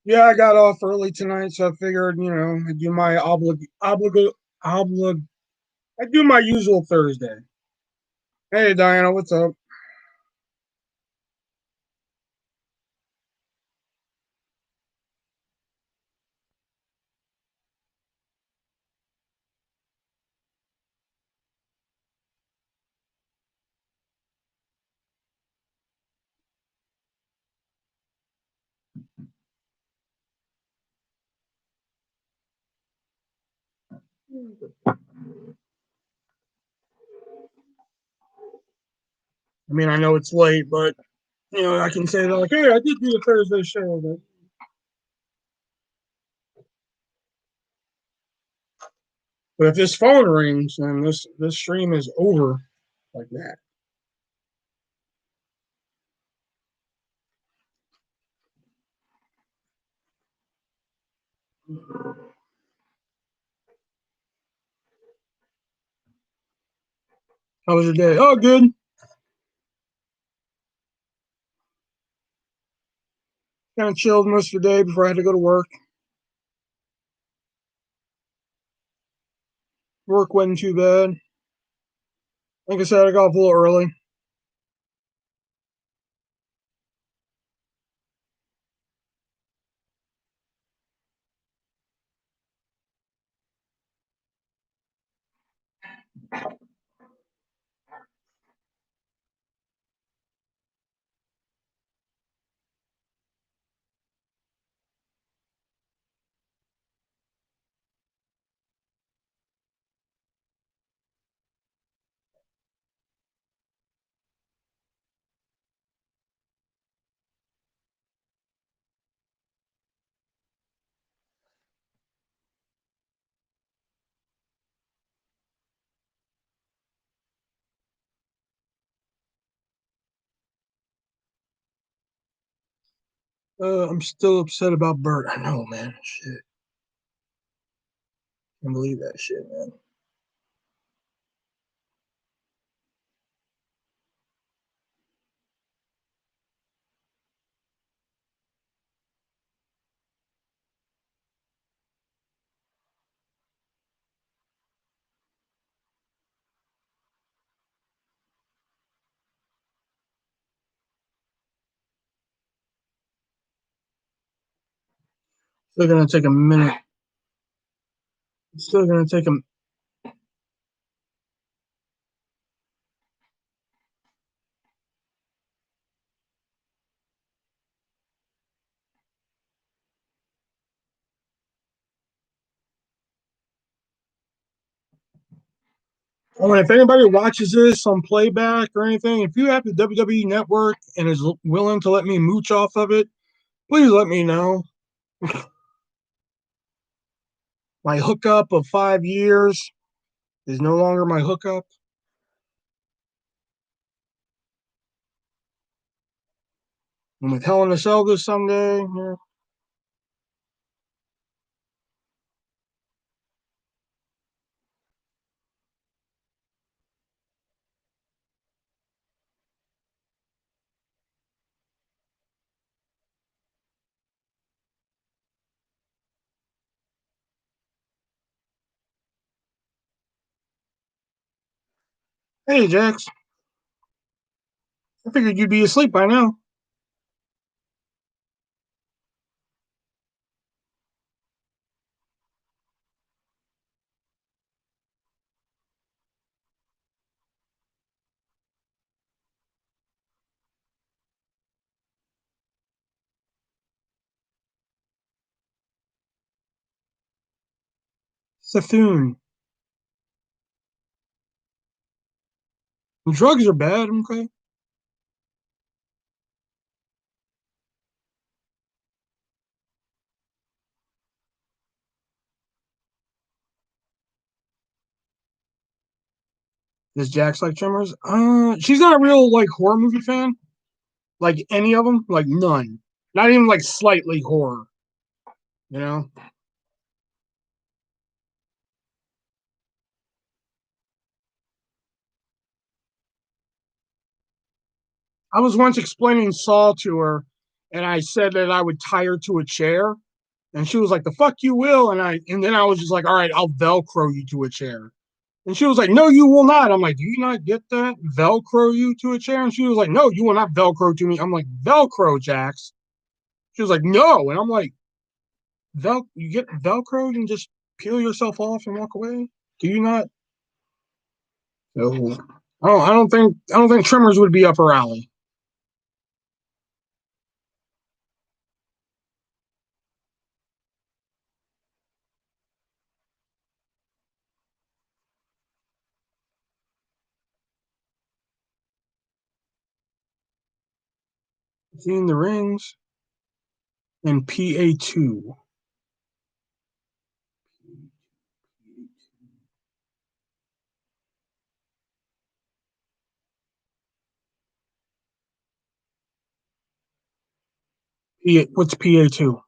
Yeah, I got off early tonight, so I figured, I do my oblig I do my usual Thursday. Hey Diana, what's up? I mean, I know it's late, but I can say that like, hey, I did do a Thursday show, but if this phone rings, then this stream is over like that. How was your day? Oh, good. Kind of chilled most of the day before I had to go to work. Work wasn't too bad. Like I said, I got off a little early. I'm still upset about Bert. I know, man. Shit. Can't believe that shit, man. Still gonna take a minute. It's still gonna take a. Oh, and if anybody watches this on playback or anything, if you have the WWE Network and is willing to let me mooch off of it, please let me know. My hookup of 5 years is no longer my hookup. I'm with Hell in a Cell this Sunday. Yeah. Hey, Jax. I figured you'd be asleep by now. Saffoon. Drugs are bad, okay? Does Jax like Tremors? She's not a real like horror movie fan. Like any of them, like none. Not even like slightly horror. You know. I was once explaining Saw to her, and I said that I would tie her to a chair, and she was like, "The fuck you will," and then I was just like, "All right, I'll Velcro you to a chair." And she was like, "No, you will not." I'm like, "Do you not get that? Velcro you to a chair?" And she was like, "No, you will not Velcro to me." I'm like, "Velcro, Jax." She was like, "No," and I'm like, you get Velcroed and just peel yourself off and walk away? Do you not? No. I don't think trimmers would be up her alley. Seen the rings and PA2. What's PA2?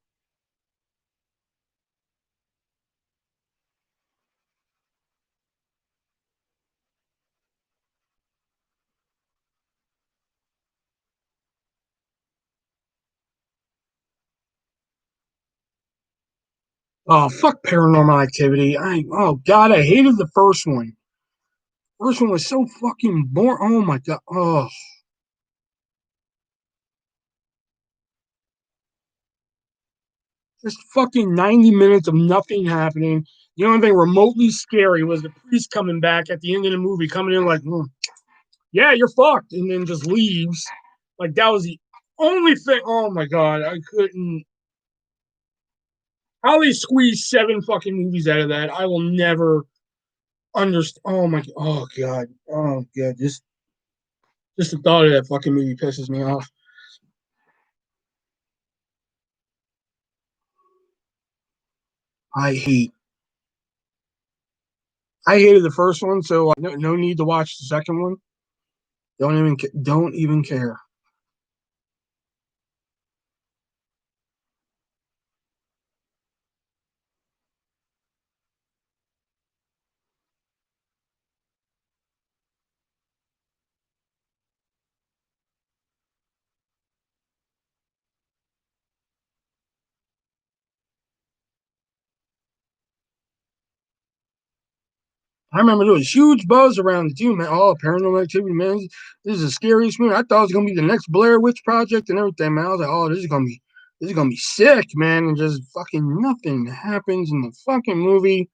Oh, fuck Paranormal Activity. Oh god, I hated the first one. First one was so fucking boring. Oh my god. Oh, just fucking 90 minutes of nothing happening. The only thing remotely scary was the priest coming back at the end of the movie, coming in like, yeah, you're fucked, and then just leaves. Like that was the only thing. Oh my god, I couldn't. How they squeeze 7 fucking movies out of that? I will never understand. Oh my. Oh god. Oh god. Just the thought of that fucking movie pisses me off. I hate. I hated the first one, so no need to watch the second one. Don't even care. I remember there was huge buzz around it too, man. Oh, Paranormal Activity, man. This is the scariest movie. I thought it was gonna be the next Blair Witch Project and everything, man. I was like, oh, this is gonna be sick, man. And just fucking nothing happens in the fucking movie.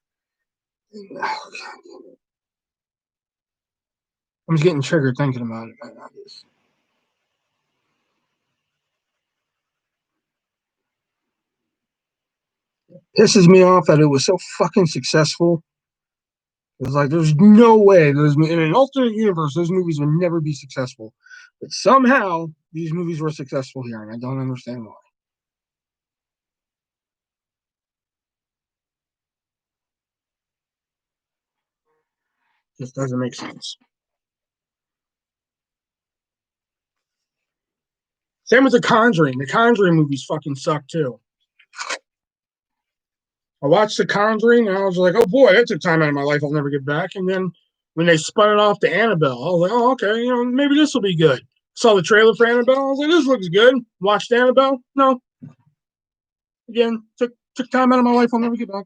I'm just getting triggered thinking about it, man. Pisses me off that it was so fucking successful. It's like there's no way those in an alternate universe those movies would never be successful, but somehow these movies were successful here, and I don't understand why. It just doesn't make sense. Same with The Conjuring. The Conjuring movies fucking suck too. I watched The Conjuring and I was like, oh boy, that took time out of my life I'll never get back. And then when they spun it off to Annabelle, I was like, oh, okay, maybe this will be good. Saw the trailer for Annabelle. I was like, this looks good. Watched Annabelle. No, again, took time out of my life I'll never get back.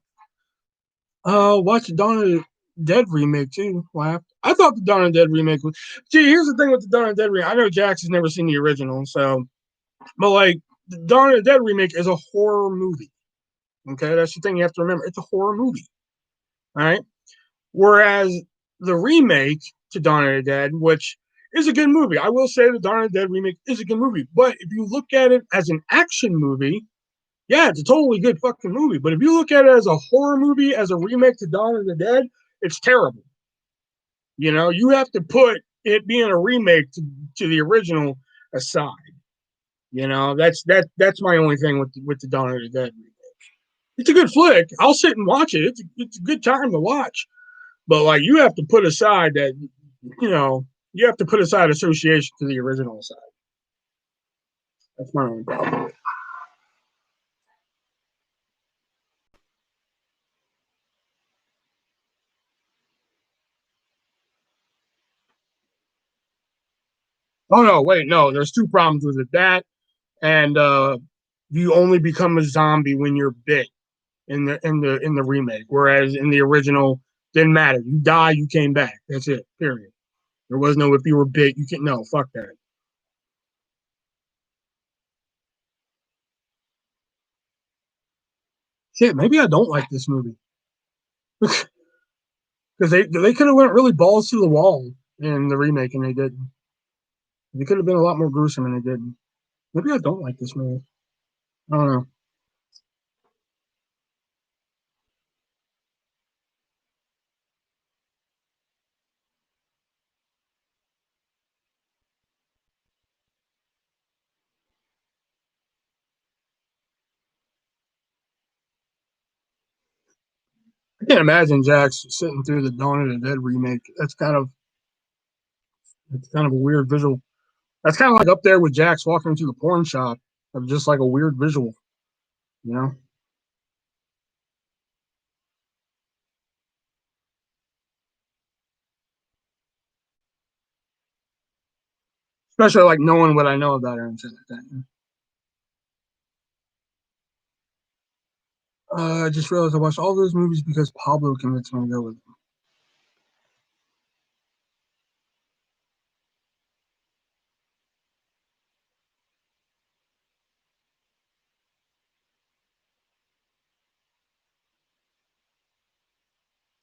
Watched the Dawn of the Dead remake too. Laughed. I thought the Dawn of the Dead remake was. Gee, here's the thing with the Dawn of the Dead remake. I know Jax has never seen the original, so but like the Dawn of the Dead remake is a horror movie. Okay, that's the thing you have to remember. It's a horror movie. All right. Whereas the remake to Dawn of the Dead, which is a good movie, I will say the Dawn of the Dead remake is a good movie. But if you look at it as an action movie, yeah, it's a totally good fucking movie. But if you look at it as a horror movie, as a remake to Dawn of the Dead, it's terrible. You have to put it being a remake to the original aside. That's my only thing with the Dawn of the Dead. It's a good flick. I'll sit and watch it. It's a good time to watch. But like you have to put aside that you know you have to put aside association to the original side. That's my only problem. Oh no, wait, no. There's two problems with it. That and you only become a zombie when you're bit in the remake. Whereas in the original, didn't matter. You die, you came back. That's it. Period. There was no if you were bit, you can no fuck that. Shit, maybe I don't like this movie because they could have went really balls to the wall in the remake and they didn't. They could have been a lot more gruesome and they didn't. Maybe I don't like this movie. I don't know. I can't imagine Jax sitting through the Dawn of the Dead remake. That's kind of a weird visual. That's kind of like up there with Jax walking into the porn shop of just like a weird visual, you know. Especially like knowing what I know about her and shit like that. I just realized I watched all those movies because Pablo convinced me to go with them.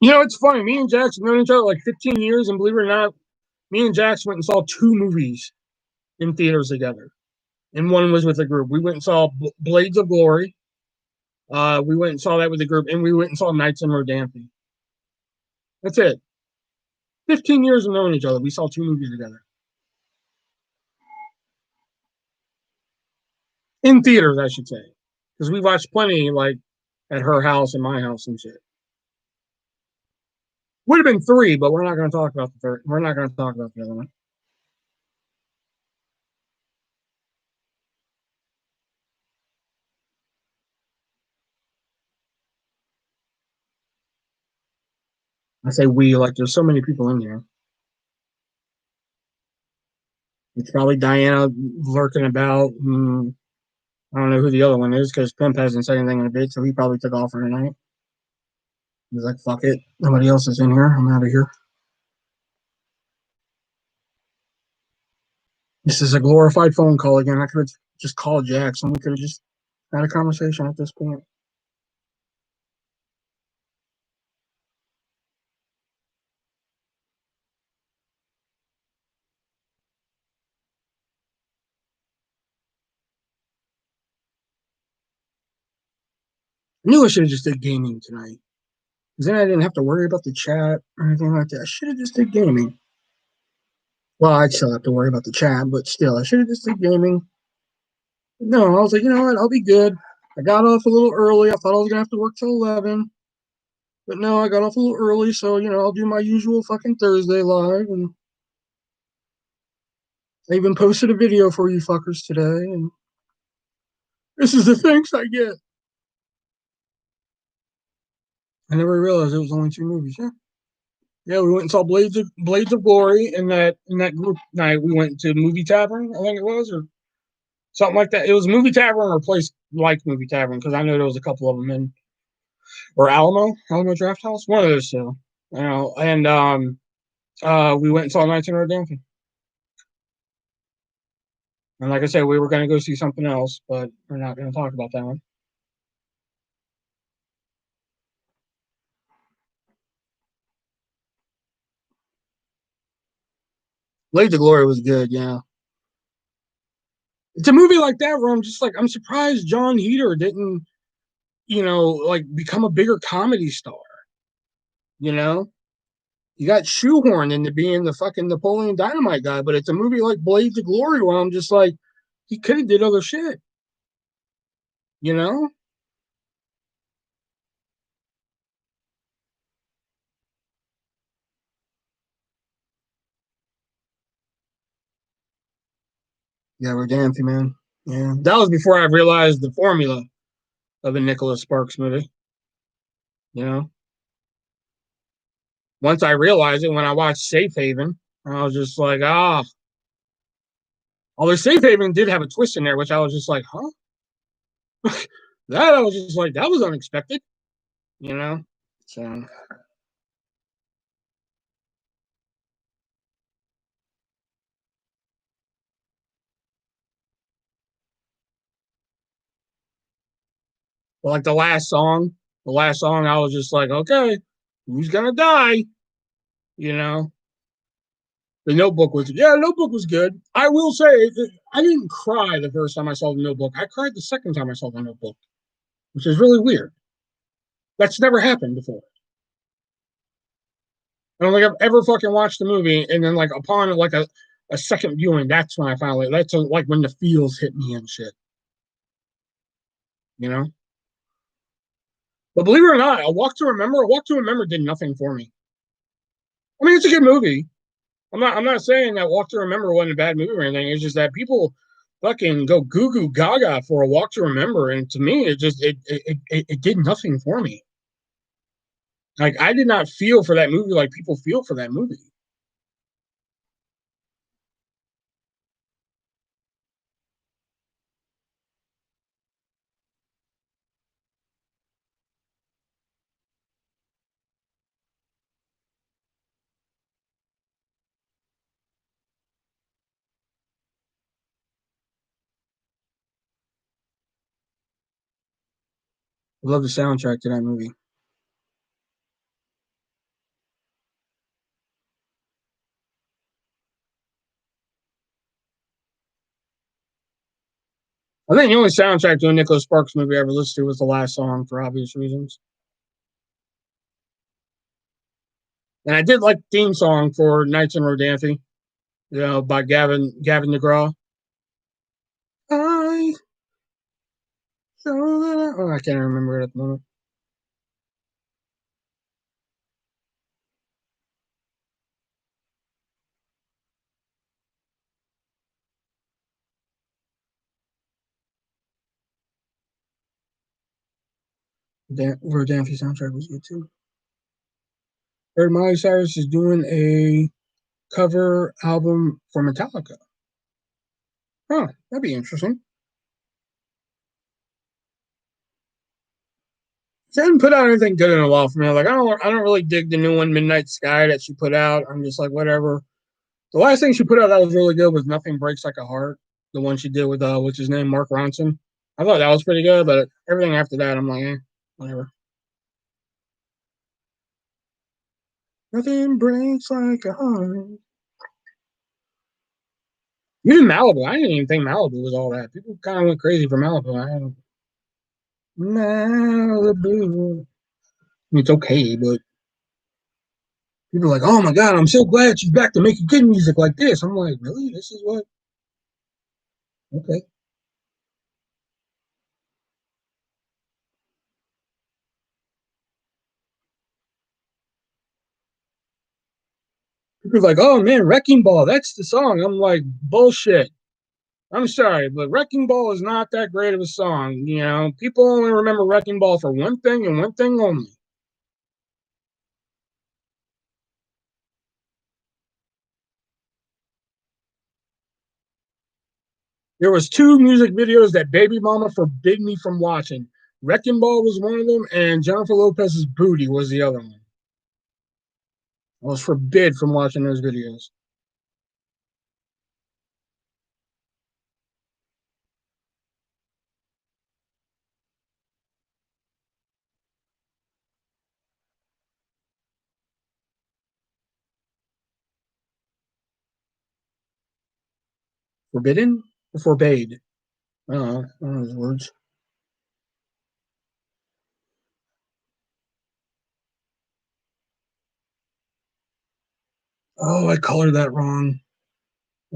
You know, it's funny. Me and Jax have known each other like 15 years, and believe it or not, me and Jax went and saw two movies in theaters together, and one was with a group. We went and saw Blades of Glory. We went and saw that with a group, and we went and saw Knights in Rodanthe. That's it. 15 years of knowing each other. We saw two movies together in theaters, I should say, because we watched plenty like at her house and my house and shit. Would have been three, but we're not going to talk about the third. We're not going to talk about the other one. I say we like there's so many people in here. It's probably Diana lurking about. I don't know who the other one is because Pimp hasn't said anything in a bit, so he probably took off for tonight. He's like, fuck it. Nobody else is in here. I'm out of here. This is a glorified phone call again. I could have just called Jackson. We could have just had a conversation at this point. I knew I should have just did gaming tonight. Because then I didn't have to worry about the chat or anything like that. I should have just did gaming. Well, I'd still have to worry about the chat, but still, I should have just did gaming. No, I was like, you know what? I'll be good. I got off a little early. I thought I was gonna have to work till 11, but no, I got off a little early, so I'll do my usual fucking Thursday live, and I even posted a video for you fuckers today, and this is the thanks I get. I never realized it was only two movies. Yeah, yeah. We went and saw Blades of Glory in that group night. We went to Movie Tavern, I think it was, or something like that. It was Movie Tavern or a place like Movie Tavern because I know there was a couple of them in or Alamo Draft House, one of those two. And we went and saw Nights in Rodanthe. And like I said, we were going to go see something else, but we're not going to talk about that one. Blades of Glory was good, yeah. It's a movie like that where I'm just like, I'm surprised John Heater didn't, like become a bigger comedy star. You know, you got shoehorned into being the fucking Napoleon Dynamite guy, but it's a movie like Blades of Glory where I'm just like, he could have did other shit. You know? Yeah, Rodanthe, man. Yeah, that was before I realized the formula of a Nicholas Sparks movie. You know, once I realized it when I watched Safe Haven, I was just like, Although Safe Haven did have a twist in there, which I was just like, huh? That I was just like, that was unexpected, you know? So, but like the last song, I was just like, okay, who's gonna die? You know? The Notebook was, yeah, Notebook was good. I will say, I didn't cry the first time I saw the Notebook. I cried the second time I saw the Notebook, which is really weird. That's never happened before. I don't think I've ever fucking watched the movie and then like upon like a second viewing, that's when I finally like when the feels hit me and shit, you know. But believe it or not, A Walk to Remember did nothing for me. I mean, it's a good movie. I'm not saying that Walk to Remember wasn't a bad movie or anything. It's just that people fucking go goo goo gaga for A Walk to Remember, and to me, it did nothing for me. Like I did not feel for that movie like people feel for that movie. I love the soundtrack to that movie. I think the only soundtrack to a Nicholas Sparks movie I ever listened to was the last song for obvious reasons. And I did like the theme song for Nights in Rodanthe, by Gavin DeGraw. I oh, I can't remember it at the moment. Rodanthe soundtrack was good too. Heard Miley Cyrus is doing a cover album for Metallica. Huh, that'd be interesting. She hasn't put out anything good in a while for me. Like I don't really dig the new one, Midnight Sky, that she put out. I'm just like whatever. The last thing she put out that was really good was Nothing Breaks Like a Heart, the one she did with what's his name, Mark Ronson. I thought that was pretty good, but everything after that, I'm like, whatever. Nothing breaks like a heart. Even Malibu, I didn't even think Malibu was all that. People kind of went crazy for Malibu. Malibu. I mean, it's okay, but people are like, "Oh my god, I'm so glad she's back to making good music like this." I'm like, really? This is what? Okay. People are like, "Oh man, Wrecking Ball, that's the song." I'm like, bullshit. I'm sorry, but Wrecking Ball is not that great of a song. You know, people only remember Wrecking Ball for one thing and one thing only. There was two music videos that Baby Mama forbid me from watching. Wrecking Ball was one of them, and Jennifer Lopez's Booty was the other one. I was forbid from watching those videos. Forbidden? Or forbade? I don't know those words. Oh, I colored that wrong.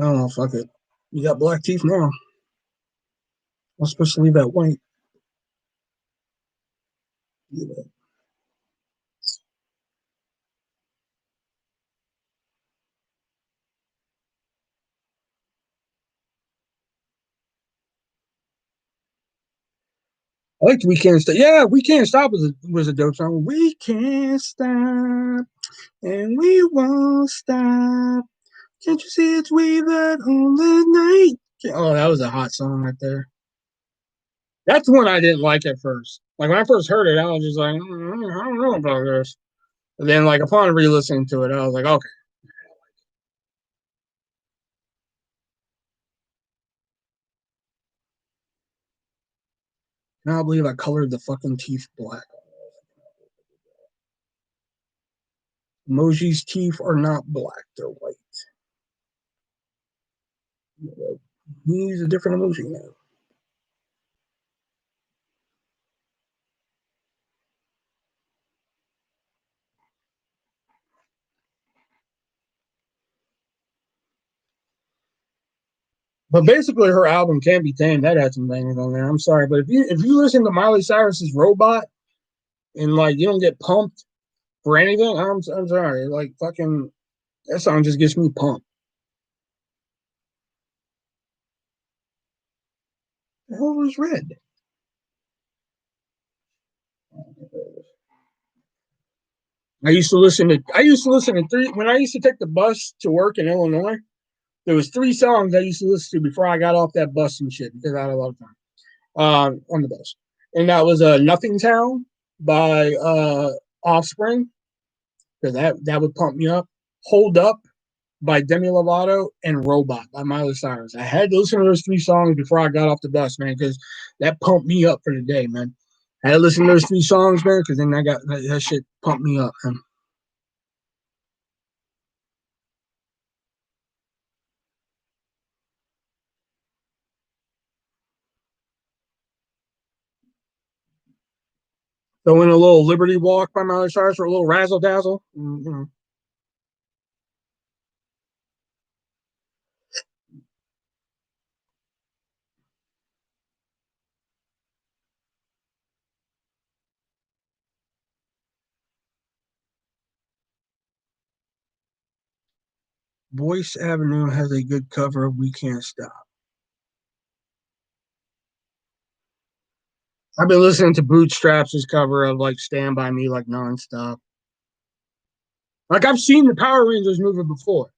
Oh, fuck it. You got black teeth now. I was supposed to leave that white. Yeah. I liked We Can't Stop. Yeah, We Can't Stop was a dope song. We can't stop and we won't stop. Can't you see it's we that own the night? Oh, that was a hot song right there. That's one I didn't like at first. Like when I first heard it, I was just like, I don't know about this. But then, like upon re-listening to it, I was like, okay. Now I believe I colored the fucking teeth black. Emoji's teeth are not black; they're white. He's a different emoji now. But basically, her album Can't Be Tamed. That had some bangers on there. I'm sorry, but if you listen to Miley Cyrus's Robot and like you don't get pumped for anything, I'm sorry. Like fucking that song just gets me pumped. The hell was Red? I used to listen to three when I used to take the bus to work in Illinois. There was three songs I used to listen to before I got off that bus and shit because I had a lot of time on the bus. And that was Nothing Town by Offspring, because that would pump me up. Hold Up by Demi Lovato, and Robot by Miley Cyrus. I had to listen to those three songs before I got off the bus, man, because that pumped me up for the day, man. I had to listen to those three songs, man, because then I got that shit pumped me up, man. So in a little Liberty Walk by Miley Cyrus or a little Razzle Dazzle. Voice Avenue has a good cover of We Can't Stop. I've been listening to Bootstraps' cover of like Stand By Me like nonstop. Like I've seen the Power Rangers movie before.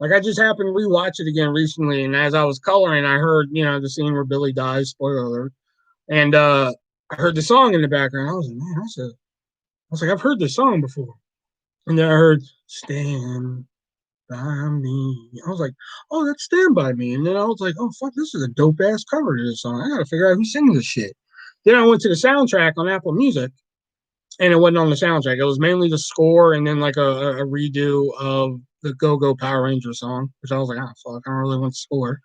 Like I just happened to rewatch it again recently, and as I was coloring, I heard the scene where Billy dies. Spoiler alert! And I heard the song in the background. I was like, man, I was like, I've heard this song before. And then I heard "Stand by Me." I was like, oh, that's "Stand by Me." And then I was like, oh fuck, this is a dope ass cover to this song. I gotta figure out who sings this shit. Then I went to the soundtrack on Apple Music, and it wasn't on the soundtrack. It was mainly the score and then like a redo of the Go Go Power Ranger song, which I was like, oh fuck, I don't really want the score.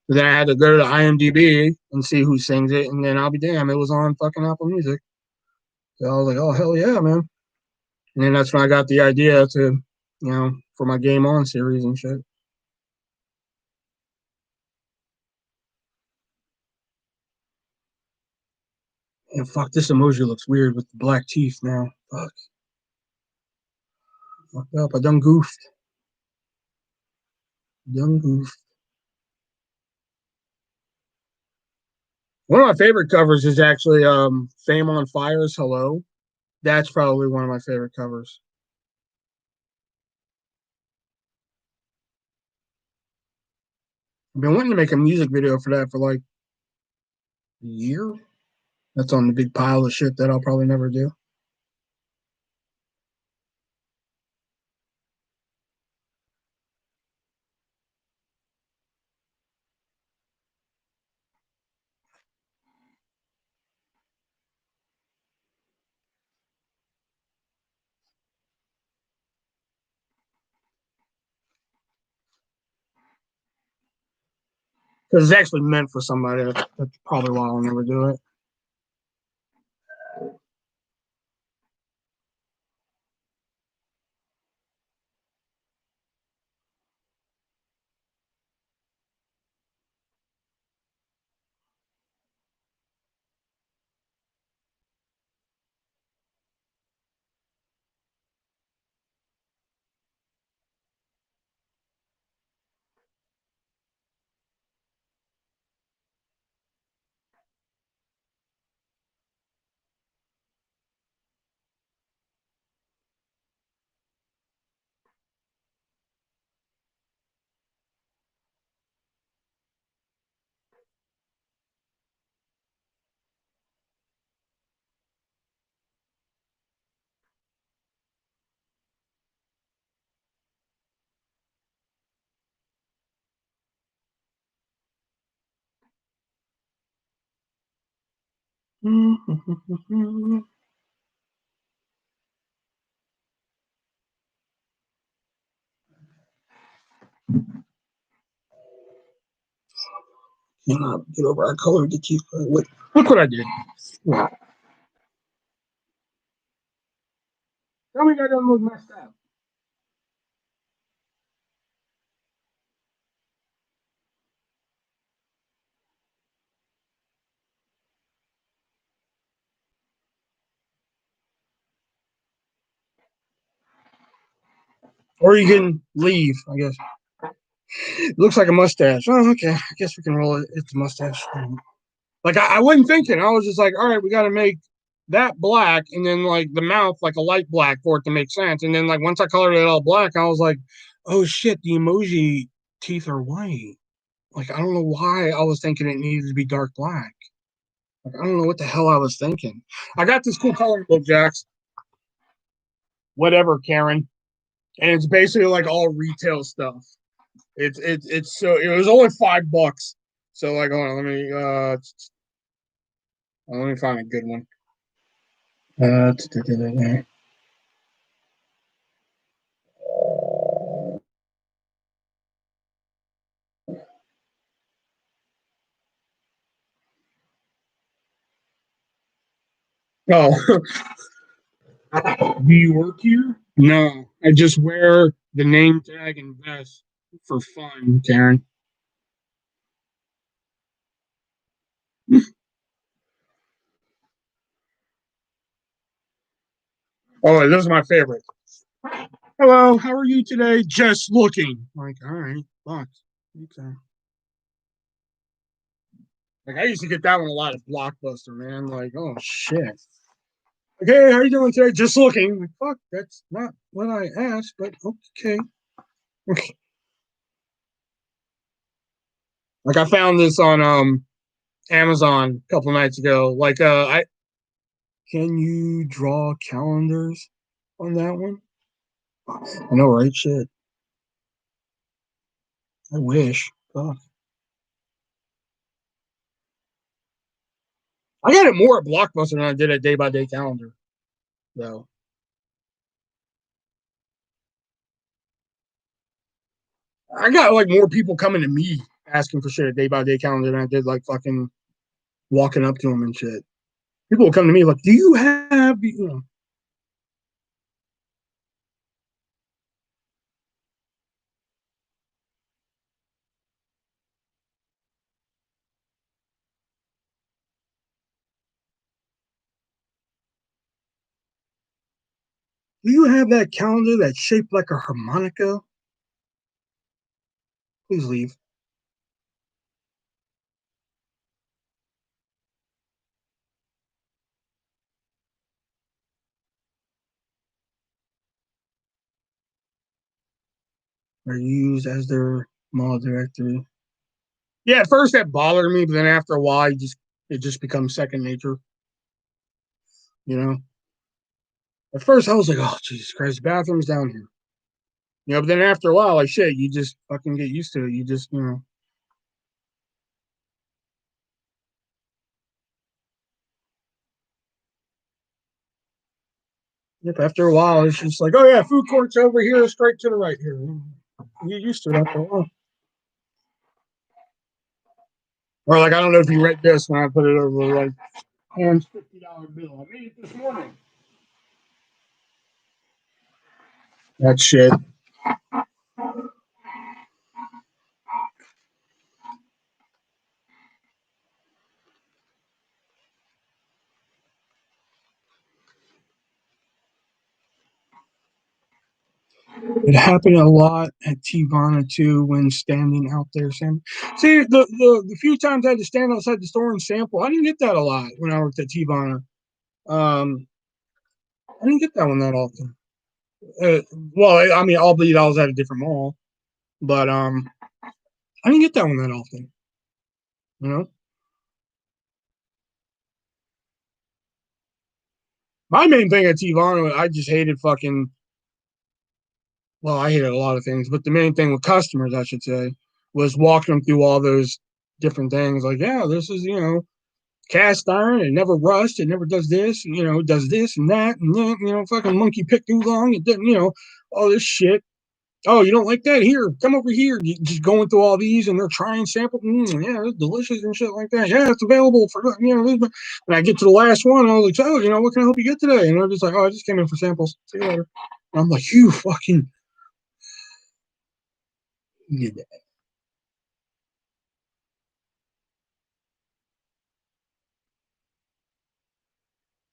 But then I had to go to IMDb and see who sings it, and then I'll be damned, it was on fucking Apple Music. So I was like, oh hell yeah, man. And then that's when I got the idea to, for my Game On series and shit. And fuck, this emoji looks weird with the black teeth now. Fuck up. I done goofed. Done goofed. One of my favorite covers is actually Fame on Fire's Hello. That's probably one of my favorite covers. I've been wanting to make a music video for that for like a year. That's on the big pile of shit that I'll probably never do. Because it's actually meant for somebody. That's probably why I'll never do it. Cannot get over our color to keep. Look what I did. Yeah. Tell me that doesn't look messed up. Or you can leave, I guess. It looks like a mustache. Oh, okay. I guess we can roll it. It's a mustache. Like I wasn't thinking. I was just like, all right, we got to make that black, and then like the mouth like a light black for it to make sense. And then like once I colored it all black, I was like, oh shit, the emoji teeth are white. Like I don't know why I was thinking it needed to be dark black. Like I don't know what the hell I was thinking. I got this cool coloring book, Jax. Whatever, Karen. And it's basically like all retail stuff. It's so it was only $5. So like hold on, let me find a good one. Uh, oh, do you work here? No, I just wear the name tag and vest for fun, Karen. Oh, this is my favorite. Hello, how are you today? Just looking. Like, all right, fuck. Okay. Like I used to get that one a lot at Blockbuster, man. Like, oh shit. Okay, how are you doing today? Just looking. Like, fuck, that's not what I asked, but okay. Okay. Like I found this on Amazon a couple nights ago. Like I can you draw calendars on that one? I know, right? Shit. I wish. Fuck. I got it more at Blockbuster than I did at Day by Day Calendar, though. I got like more people coming to me asking for shit at Day by Day Calendar than I did like fucking walking up to them and shit. People will come to me like, "Do you have do you have that calendar that's shaped like a harmonica? Please leave." Are used as their mall directory. Yeah, at first that bothered me, but then after a while, it just becomes second nature. You know, at first I was like, "Oh Jesus Christ, the bathroom's down here." But then after a while, like shit, you just fucking get used to it. You just Yep, after a while, it's just like, oh yeah, food court's over here, straight to the right here. You get used to it after a while. Or like, I don't know if you read this when I put it over like Han's $50 bill. I made it this morning. That shit. It happened a lot at Tivana too when standing out there. See, the few times I had to stand outside the store and sample, I didn't get that a lot when I worked at Tivana. Um, I didn't get that one that often. Uh, well, I mean, albeit I was at a different mall, but I didn't get that one that often. You know, my main thing at Tivana, I just hated fucking. Well, I hated a lot of things, but the main thing with customers, I should say, was walking them through all those different things. Like, yeah, this is cast iron, it never rusts, it never does this, and, it does this and that, and then, fucking monkey pick too long, it didn't, all this shit. Oh, you don't like that? Here, come over here. Just going through all these, and they're trying sample. Yeah, it's delicious and shit like that. Yeah, it's available for And I get to the last one, and I was like, "Oh, what can I help you get today?" And they're just like, "Oh, I just came in for samples. See you later." And I'm like, "You fucking did that."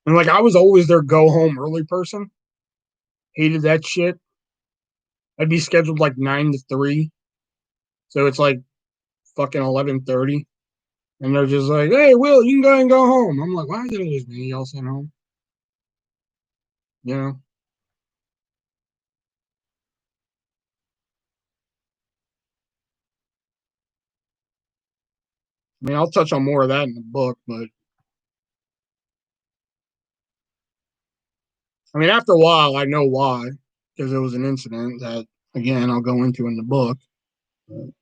And like, I was always their go home early person. Hated that shit. I'd be scheduled like 9 to 3, so it's like fucking 11:30, and they're just like, "Hey, Will, you can go ahead and go home." I'm like, "Why is it always me? Y'all sent home?" You know. I mean, I'll touch on more of that in the book, but I mean, after a while, I know why, because there was an incident that, again, I'll go into in the book. In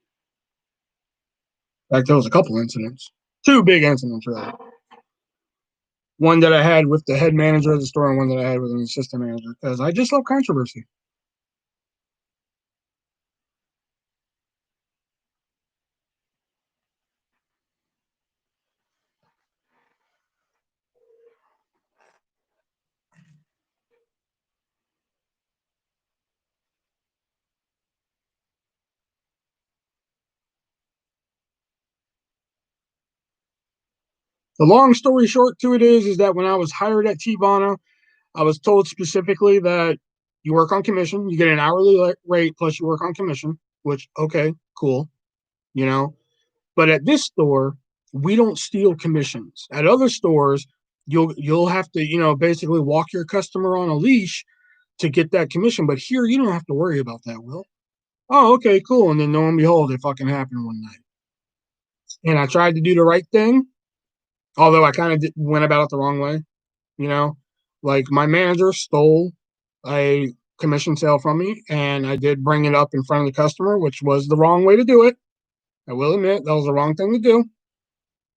fact, there was a couple incidents, two big incidents, really. One that I had with the head manager of the store, and one that I had with an assistant manager, because I just love controversy. The long story short to it is that when I was hired at T-Bono, I was told specifically that you work on commission, you get an hourly rate plus you work on commission, which, okay, cool, you know. But at this store, we don't steal commissions. At other stores, you'll have to, basically walk your customer on a leash to get that commission. But here, you don't have to worry about that, Will. Oh, okay, cool. And then lo and behold, it fucking happened one night. And I tried to do the right thing, although I kind of went about it the wrong way. You know, like my manager stole a commission sale from me, and I did bring it up in front of the customer, which was the wrong way to do it. I will admit that was the wrong thing to do.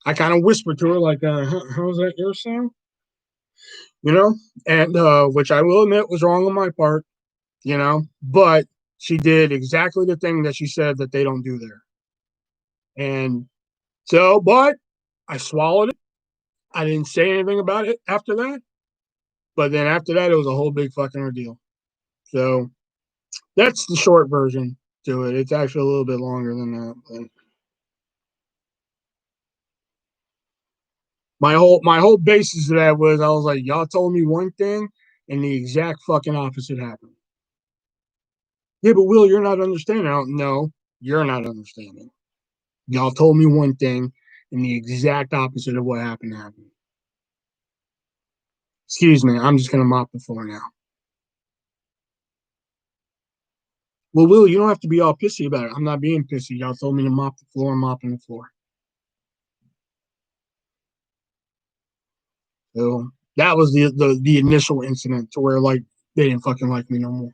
I kind of whispered to her, like, how's that your sound? You know, and which I will admit was wrong on my part, but she did exactly the thing that she said that they don't do there. And so, but I swallowed it. I didn't say anything about it after that. But then after that, it was a whole big fucking ordeal. So that's the short version to it. It's actually a little bit longer than that. But my whole basis of that was I was like, y'all told me one thing, and the exact fucking opposite happened. Yeah, but Will, you're not understanding. I don't know. You're not understanding. Y'all told me one thing, and the exact opposite of what happened. Excuse me. I'm just gonna mop the floor now. Well, Will, you don't have to be all pissy about it. I'm not being pissy. Y'all told me to mop the floor. I'm mopping the floor. So that was the initial incident to where like they didn't fucking like me no more.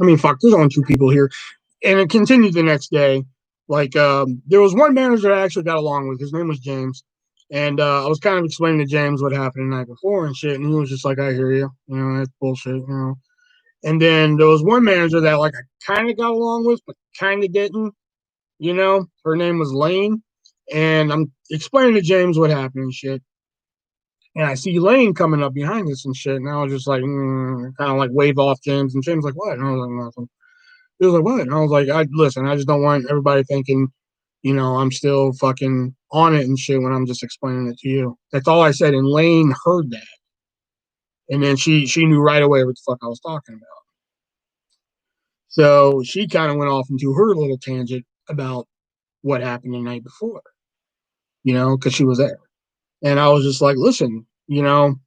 I mean, fuck, there's only two people here. And it continued the next day. Like, there was one manager I actually got along with. His name was James. And I was kind of explaining to James what happened the night before and shit. And he was just like, I hear you. That's bullshit. And then there was one manager that, like, I kind of got along with, but kind of didn't. Her name was Lane. And I'm explaining to James what happened and shit. And I see Lane coming up behind us and shit. And I was just like, kind of like wave off James. And James was like, what? And I was like, nothing. He was like, what? And I was like, listen, I just don't want everybody thinking, I'm still fucking on it and shit when I'm just explaining it to you. That's all I said. And Lane heard that. And then she knew right away what the fuck I was talking about. So she kind of went off into her little tangent about what happened the night before, because she was there. And I was just like, listen, and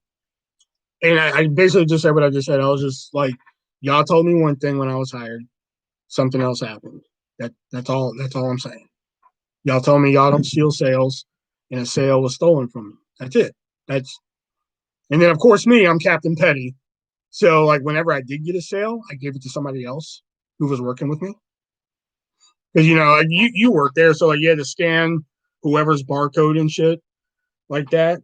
I basically just said what I just said. I was just like, y'all told me one thing when I was hired. something else happened. That's all I'm saying. Y'all told me y'all don't steal sales, and a sale was stolen from me. That's it. And then of course me, I'm Captain Petty. So like whenever I did get a sale, I gave it to somebody else who was working with me. Because like, you work there, so like you had to scan whoever's barcode and shit like that.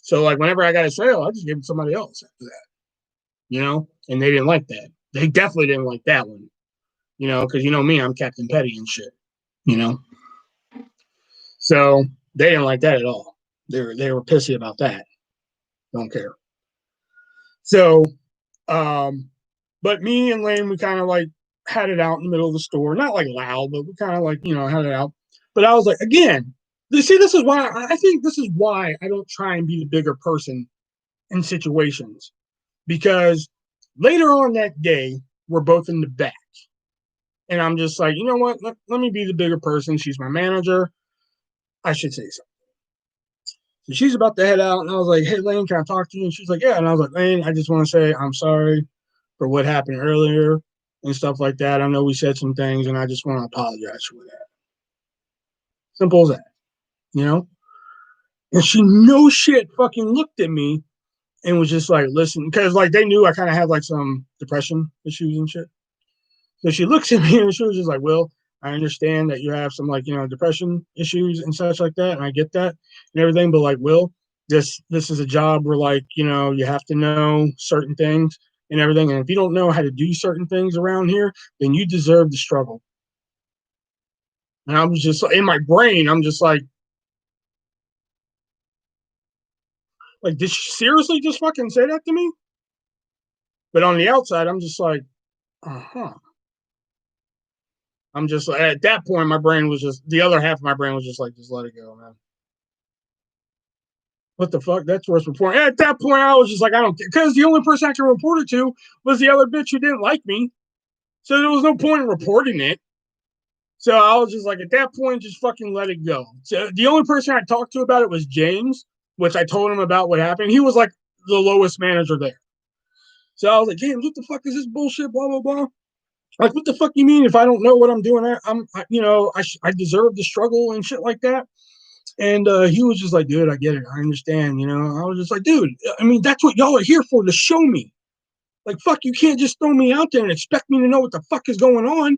So like whenever I got a sale, I just gave it to somebody else after that. And they didn't like that. They definitely didn't like that one. Because me, I'm Captain Petty and shit. You know, so they didn't like that at all. They were pissy about that. Don't care. So, but me and Lane, we kind of like had it out in the middle of the store, not like loud, but we kind of like had it out. But I was like, again, this is why I think this is why I don't try and be the bigger person in situations, because later on that day we're both in the back, and I'm just like, you know what? Let me be the bigger person. She's my manager. I should say something. So she's about to head out, and I was like, hey, Lane, can I talk to you? And she's like, yeah. And I was like, Lane, I just want to say I'm sorry for what happened earlier and stuff like that. I know we said some things, and I just want to apologize for that. Simple as that. And she no shit fucking looked at me and was just like, listen, because like they knew I kind of had like some depression issues and shit. So she looks at me and she was just like, Will, I understand that you have some like, depression issues and such like that. And I get that and everything. But like, Will, this is a job where like, you have to know certain things and everything. And if you don't know how to do certain things around here, then you deserve the struggle. And I was just in my brain, I'm just like, did she seriously just fucking say that to me? But on the outside, I'm just like, uh-huh. I'm just like, at that point, my brain was just, the other half of my brain was just like, just let it go, man. What the fuck? That's worth reporting. At that point, I was just like, I don't care. Because the only person I could report it to was the other bitch who didn't like me. So there was no point in reporting it. So I was just like, at that point, just fucking let it go. So the only person I talked to about it was James, which I told him about what happened. He was like the lowest manager there. So I was like, James, what the fuck is this bullshit? Blah, blah, blah. Like, what the fuck you mean if I don't know what I'm doing? I deserve the struggle and shit like that. And he was just like, dude, I get it. I understand. I was just like, dude, I mean, that's what y'all are here for, to show me. Like, fuck, you can't just throw me out there and expect me to know what the fuck is going on.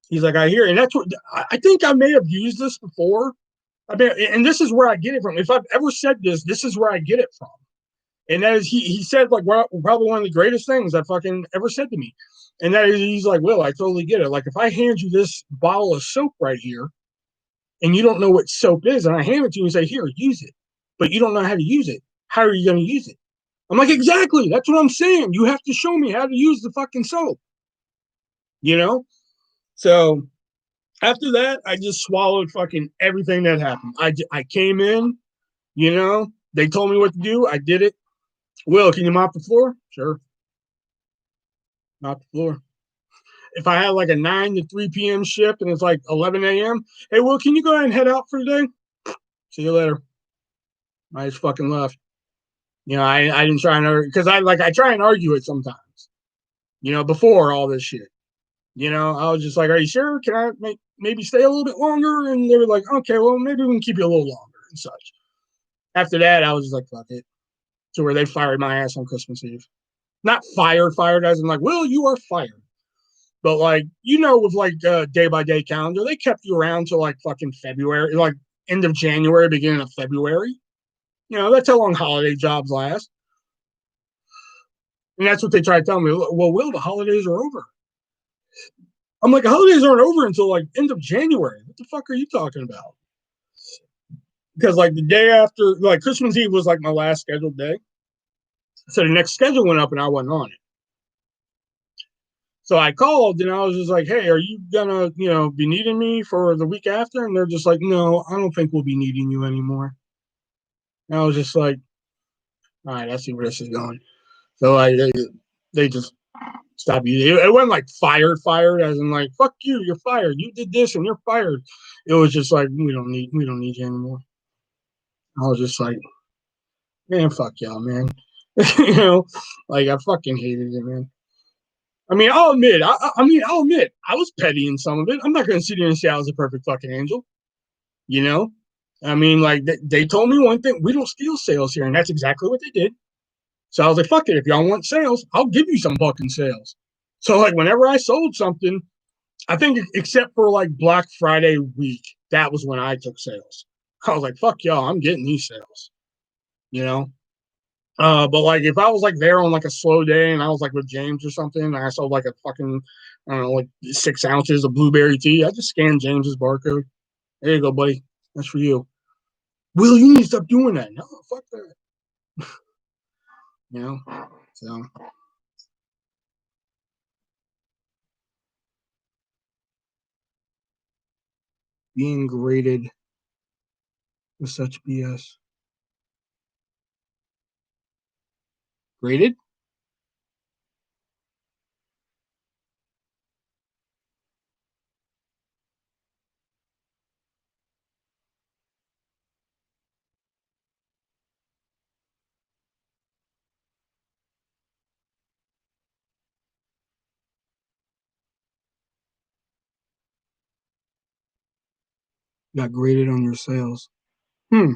He's like, I hear. And that's what I think I may have used this before. And this is where I get it from. If I've ever said this, this is where I get it from. And that is, he said, like, well, probably one of the greatest things that fucking ever said to me. And that is, he's like, Will, I totally get it. Like, if I hand you this bottle of soap right here and you don't know what soap is, and I hand it to you and say, here, use it, but you don't know how to use it, how are you going to use it? I'm like, exactly. That's what I'm saying. You have to show me how to use the fucking soap. So after that, I just swallowed fucking everything that happened. I came in, they told me what to do. I did it. Will, can you mop the floor? Sure. Mop the floor. If I had like a 9 to 3 p.m. shift and it's like 11 a.m., hey, Will, can you go ahead and head out for the day? See you later. I just fucking left. I didn't try and argue, because I try and argue it sometimes, before all this shit. I was just like, are you sure? Can I maybe stay a little bit longer? And they were like, okay, well, maybe we can keep you a little longer and such. After that, I was just like, fuck it. To where they fired my ass on Christmas Eve. Not fired as in like, Will, you are fired. But like, with like day by day calendar, they kept you around till like fucking February, like end of January, beginning of February. That's how long holiday jobs last. And that's what they tried to tell me. Well, Will, the holidays are over. I'm like, the holidays aren't over until like end of January. What the fuck are you talking about? Because like the day after, like Christmas Eve was like my last scheduled day. So the next schedule went up and I wasn't on it. So I called and I was just like, hey, are you gonna, be needing me for the week after? And they're just like, no, I don't think we'll be needing you anymore. And I was just like, all right, I see where this is going. So they just stopped you. It wasn't like fired, as in like, fuck you, you're fired. You did this and you're fired. It was just like, we don't need you anymore. I was just like, man, fuck y'all, man. Like I fucking hated it, man. I mean, I'll admit, I was petty in some of it. I'm not going to sit here and say I was a perfect fucking angel. You know, I mean, like they told me one thing: we don't steal sales here, and that's exactly what they did. So I was like, fuck it, if y'all want sales, I'll give you some fucking sales. So like, whenever I sold something, I think except for like Black Friday week, that was when I took sales. I was like, fuck y'all, I'm getting these sales. You know, but like if I was like there on like a slow day and I was like with James or something, and I sold like a fucking I don't know like 6 ounces of blueberry tea, I just scanned James's barcode. There you go, buddy. That's for you. Will, you need to stop doing that. No, fuck that. You know, so being graded with such BS. Graded? Got graded on your sales. Hmm.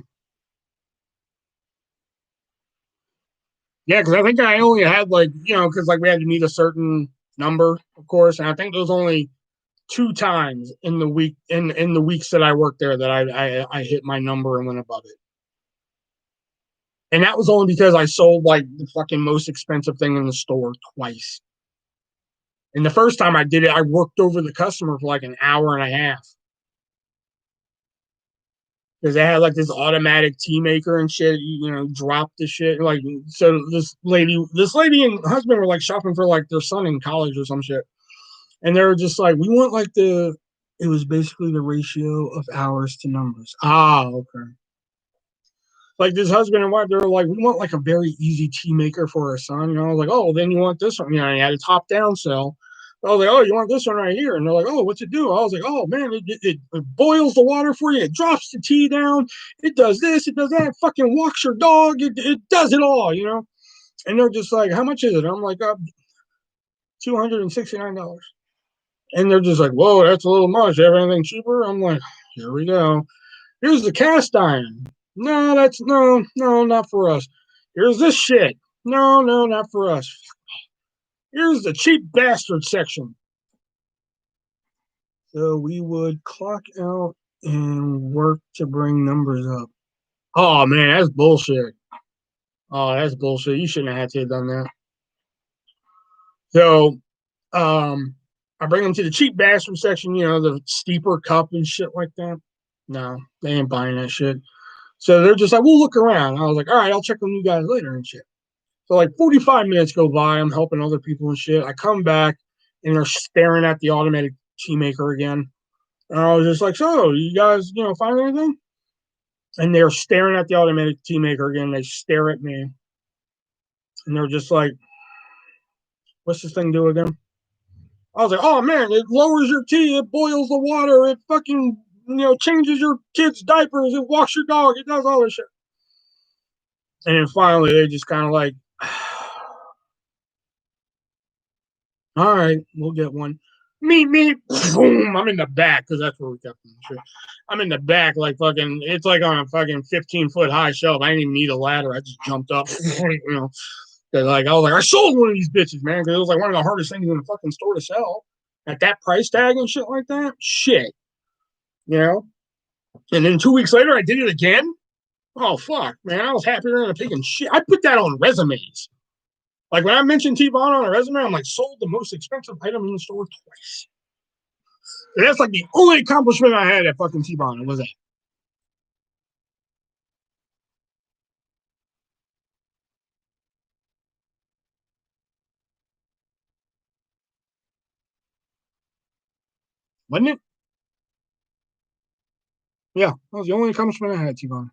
Yeah, because I think I only had like because like we had to meet a certain number, of course, and I think there was only 2 times in the week in the weeks that I worked there that I hit my number and went above it, and that was only because I sold like the fucking most expensive thing in the store twice. And the first time I did it, I worked over the customer for like an hour and a half because they had like this automatic tea maker and shit. Drop the shit. Like, so this lady and husband were like shopping for like their son in college or some shit, and they were just like, we want like the. It was basically the ratio of hours to numbers. Ah, okay. Like this husband and wife, they were like, we want like a very easy tea maker for our son. I was like, oh, then you want this one? He had a top down cell. I was like, oh, you want this one right here? And they're like, oh, what's it do? I was like, oh man, it boils the water for you. It drops the tea down. It does this. It does that. It fucking walks your dog. It does it all. And they're just like, how much is it? I'm like, $269. And they're just like, whoa, that's a little much. You have anything cheaper? I'm like, here we go. Here's the cast iron. No, that's no, not for us. Here's this shit. No, no, not for us. Here's the cheap bastard section. So we would clock out and work to bring numbers up. Oh man, that's bullshit. Oh, that's bullshit. You shouldn't have had to have done that. So I bring them to the cheap bastard section, the steeper cup and shit like that. No, they ain't buying that shit. So they're just like, we'll look around. I was like, all right, I'll check on you guys later and shit. So like 45 minutes go by. I'm helping other people and shit. I come back and they're staring at the automatic tea maker again. And I was just like, so you guys, find anything? And they're staring at the automatic tea maker again. They stare at me and they're just like, what's this thing do again? I was like, oh man, it lowers your tea, it boils the water, it fucking, changes your kid's diapers, it walks your dog, it does all this shit. And then finally they just kind of like, all right, we'll get one. Me, boom. I'm in the back because that's where we kept them. I'm in the back, like fucking. It's like on a fucking 15-foot high shelf. I didn't even need a ladder. I just jumped up. Like I was like, I sold one of these bitches, man, because it was like one of the hardest things in the fucking store to sell at that price tag and shit like that. Shit, you know. And then 2 weeks later, I did it again. Oh fuck, man! I was happier than a pig and shit. I put that on resumes. Like when I mentioned T-Bone on a resume, I'm like, sold the most expensive item in the store twice. And that's like the only accomplishment I had at fucking T-Bone was that. Wasn't it? Yeah, that was the only accomplishment I had at T-Bone.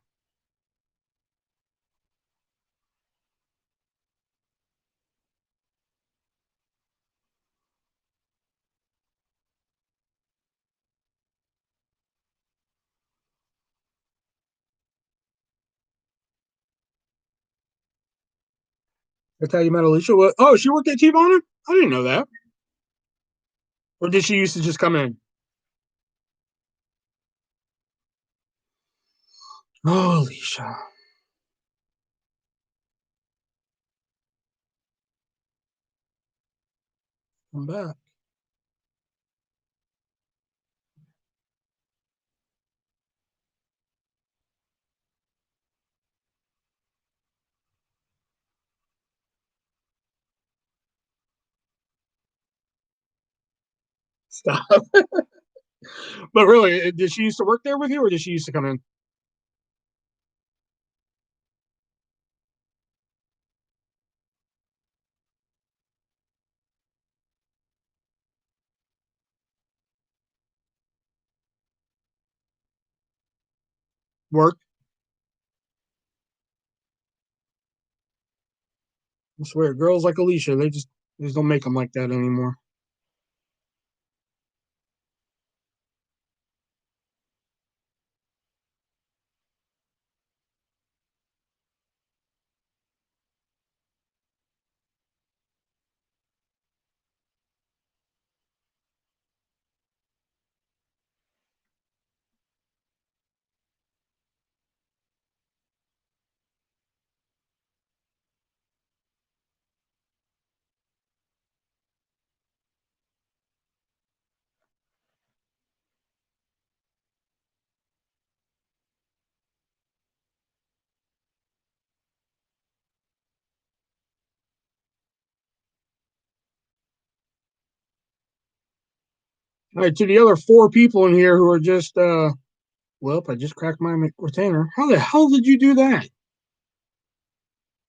That's how you met Alicia. What? Oh, she worked at T-Bone? I didn't know that. Or did she used to just come in? Oh, Alicia. I'm back. Stop. But really, did she used to work there with you, or did she used to come in? Work? I swear, girls like Alicia, they just don't make them like that anymore. All right, to the other four people in here who are just, well, I just cracked my retainer. How the hell did you do that? To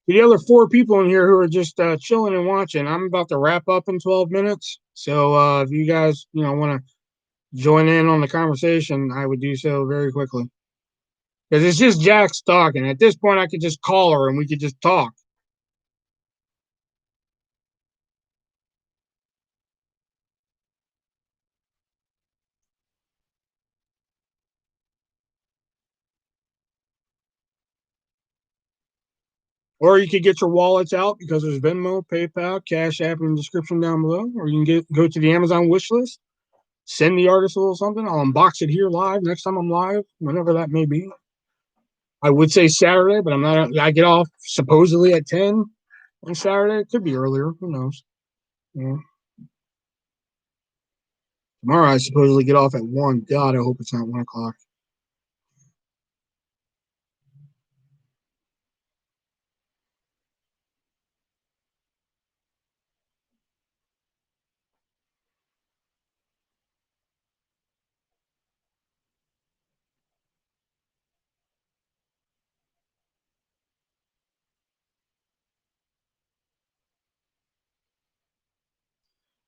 the other four people in here who are just chilling and watching, I'm about to wrap up in 12 minutes. So if you guys, want to join in on the conversation, I would do so very quickly. Because it's just Jax talking. At this point, I could just call her and we could just talk. Or you could get your wallets out because there's Venmo, PayPal, Cash App in the description down below. Or you can go to the Amazon wish list, send the artist a little something. I'll unbox it here live next time I'm live, whenever that may be. I would say Saturday, but I'm not. I get off supposedly at 10 on Saturday. It could be earlier. Who knows? Yeah. Tomorrow I supposedly get off at 1. God, I hope it's not 1 o'clock.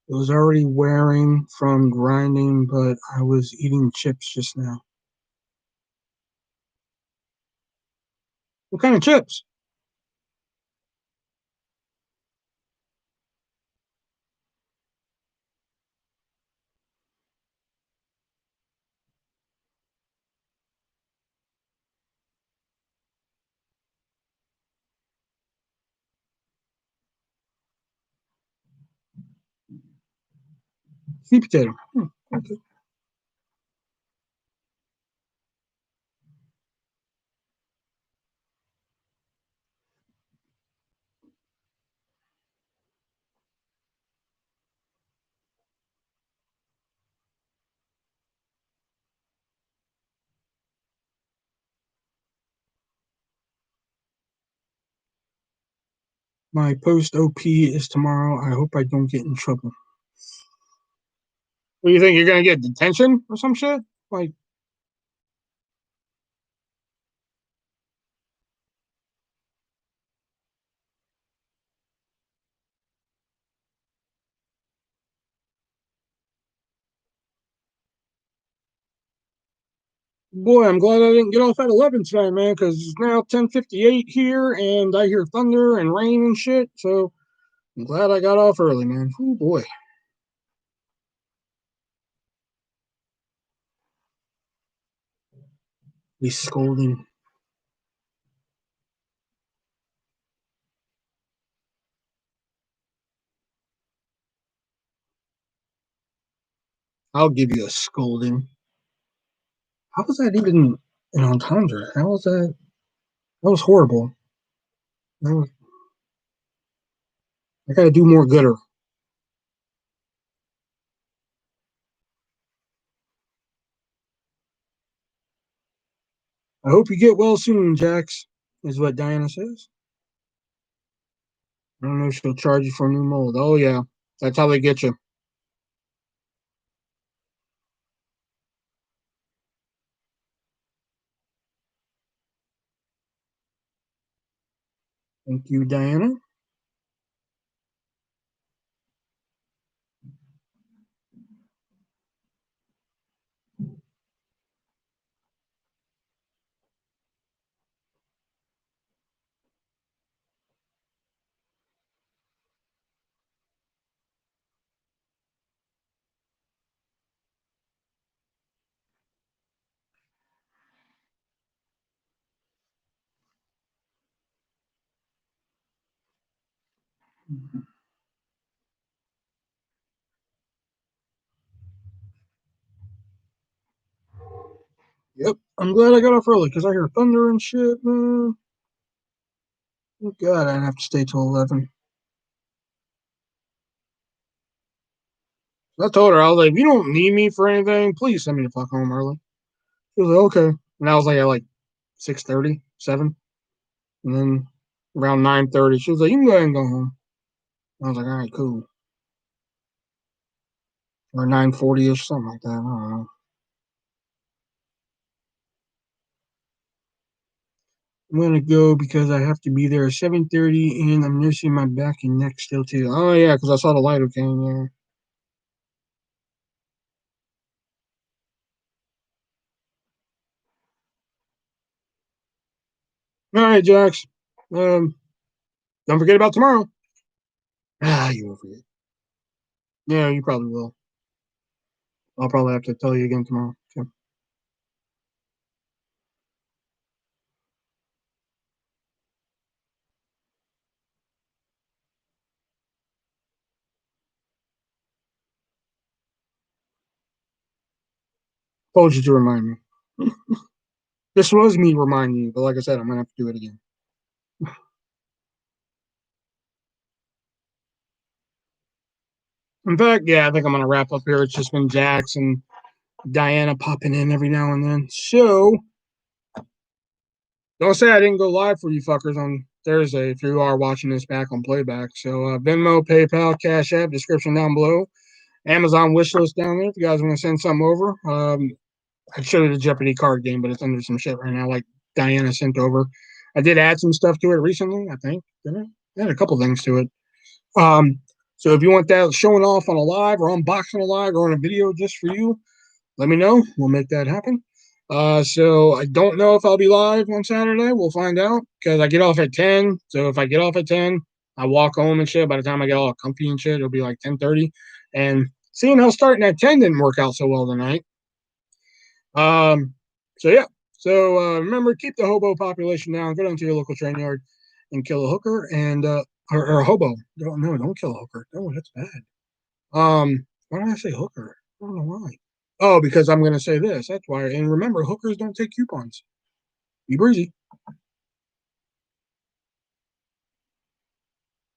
It was already wearing from grinding, but I was eating chips just now. What kind of chips? Sweet potato. Okay. My post OP is tomorrow. I hope I don't get in trouble. What do you think? You're gonna get detention or some shit? Like, boy, I'm glad I didn't get off at 11 tonight, man, because it's now 10:58 here, and I hear thunder and rain and shit. So I'm glad I got off early, man. Oh boy, he's scolding. I'll give you a scolding. How was that even an entendre? How was that? That was horrible. That was, I gotta do more gooder. I hope you get well soon, Jax, is what Diana says. I don't know if she'll charge you for a new mold. Oh, yeah. That's how they get you. Thank you, Diana. Yep. I'm glad I got off early because I hear thunder and shit, man. Oh, God, I have to stay till 11. I told her, I was like, if you don't need me for anything, please send me the fuck home early. She was like, okay. And I was like, at like 6:30, 7. And then around 9:30, she was like, you can go ahead and go home. I was like, all right, cool. Or 9:40-ish, something like that. I don't know. I'm gonna go because I have to be there at 7:30, and I'm nursing my back and neck still too. Oh yeah, because I saw the light. Okay, yeah. All right, Jax. Um, don't forget about tomorrow. Ah, you won't forget. Yeah, you probably will. I'll probably have to tell you again tomorrow. So, told you to remind me. This was me reminding you, but like I said, I'm gonna have to do it again. In fact, yeah, I think I'm gonna wrap up here. It's just been Jax and Diana popping in every now and then. So don't say I didn't go live for you fuckers on Thursday if you are watching this back on playback. So Venmo, PayPal, Cash App, description down below. Amazon wish list down there if you guys want to send something over. I showed you the Jeopardy card game, but it's under some shit right now, like Diana sent over. I did add some stuff to it recently, I think. Did I? Add a couple things to it. Um, so if you want that showing off on a live or unboxing a live or on a video just for you, let me know. We'll make that happen. So I don't know if I'll be live on Saturday. We'll find out because I get off at 10. So if I get off at 10, I walk home and shit. By the time I get all comfy and shit, it'll be like 10:30. And seeing how starting at 10 didn't work out so well tonight. Um, so yeah. So remember, keep the hobo population down. Go down to your local train yard and kill a hooker and or a hobo. Don't kill a hooker. No, that's bad. Why did I say hooker? I don't know why. Oh, because I'm going to say this. That's why. And remember, hookers don't take coupons. Be breezy.